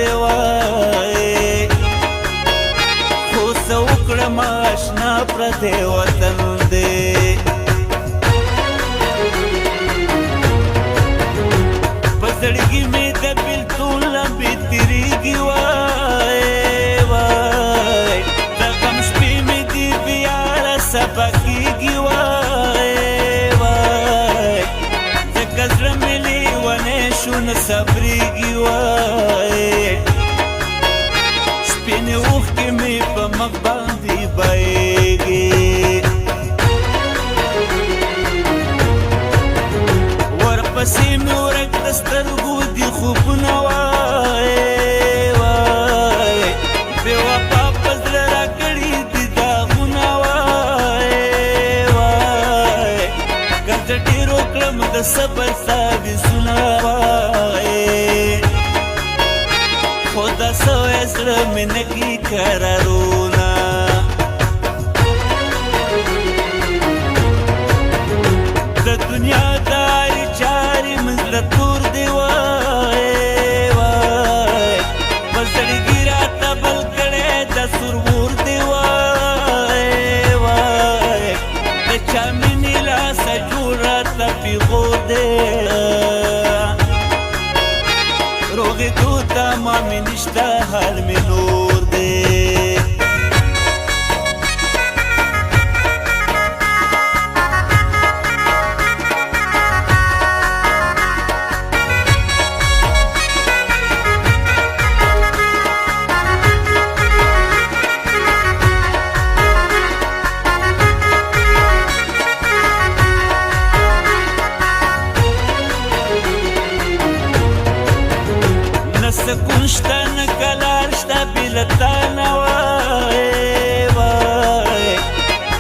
دی وای خو څه وکړم اشنا پردی وطن دی په زړګي مې د بېلتون لمبې تېرېږي وای د غم شپې مې دې بیا راسبا کېږي وای ځکه زړه مې لیونی شو نه صبرېږي وای سپینې اوښکې مې په مخ باندې بهېږي ورپسې مې ورک د سترګو دي خوبونه وای بې وفا په زړه راکړي دي داغونه وای که زه ډېر وکړم د صبر سابسونه وای خو دا سوی زړه مې نه کي قرارونه د دنیا دارې چارې مې زړه تور دی وای په زړګي راته بل کړی دا سرور دی وای د چا مینې لاسه جوړ راته پیغور دی روغېدو ته ما مې نشته حال مې نور دی سکون شته نه کلار شته بې له تا نه وای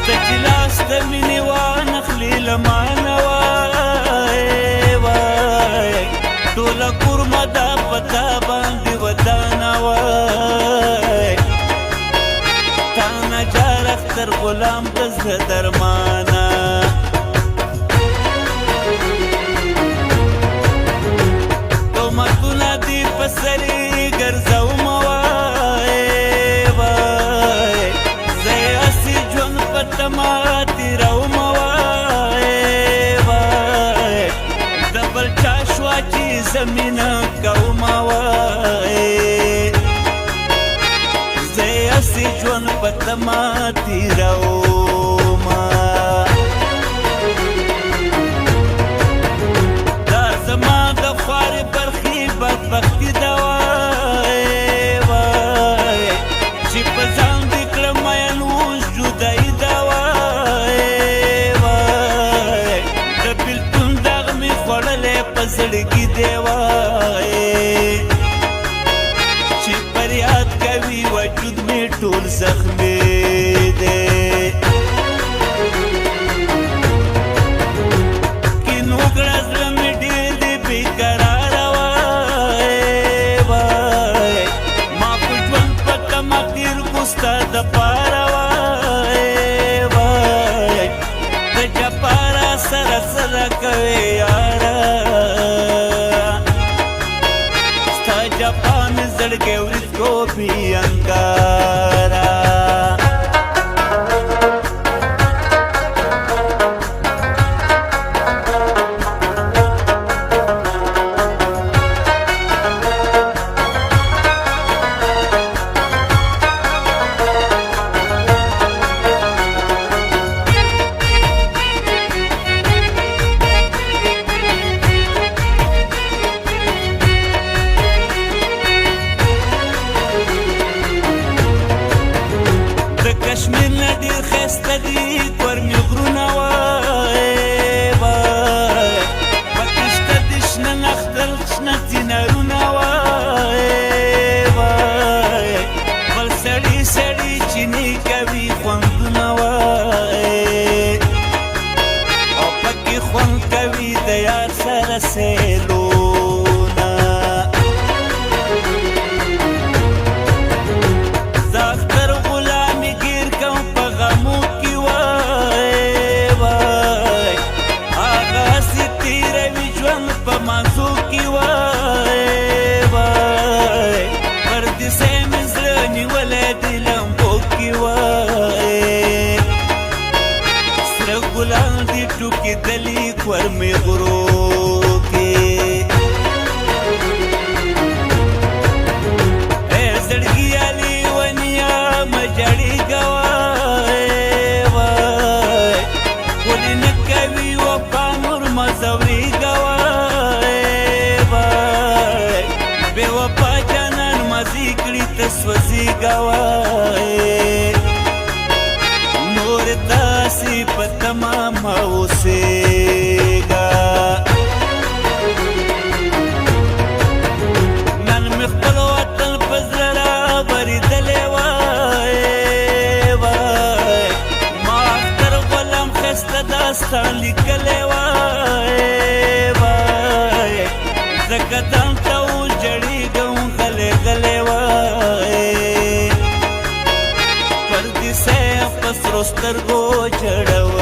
ته چې لاس د مینې وانخلې له ما نه وای ټوله کورمه دا په تا باندې ودانه وای تا نجار اختر غلام د زړه درمانه تهمتونه دې په سرې ګرځوم وای زه یې هسې ژوند په تمه تېروم وای د بل چا شوه چې زه مینه کوم وای زه یې هسې ژوند په تمه تېروم دا زما د خوارې برخې بدبختي ده وای چې په ځان دې کړم مین اوس جدایي ده وای د بېلتون دغ مې خوړلی په زړګي دی وای چې فریاد کوي وجود مې ټول زخمي دی کینو کړه زړه مې ډېر دی بېقراره وای ما په ژوند په تمه تېر کړو ستا دپاره وای د جفا را سره سره کوې یاره ستا جفا مې زړګی وریځکو بې انګاره کشمیر نه ډېر ښایسته دي ګرمې غرونه وای پکې شته د شنه نښتر شنه چنارونه وای بل سړي سړي چینې کوي خوندونه وای او پکې خوند کوي د یار سره سیلونه زه اختر غلامي ګیر کوم په غمو کې وای پر می غرو کې اے زړګي علي ونیا مجړي ګوای وای ولې نه کوي وفا نور مزوري ګوای وای بے وفا جانان مزي کړي تسوځي ګوای نور تاسي په تمام اوسېږه نن مې خپل وطن په زړه راورېدلی وای وای ما اختر غلام ښایسته داستان لیکلی وای وای ځکه ځان ته اوس جړېږم غلی غلی وای پردیسی په سرو سترګو جړوي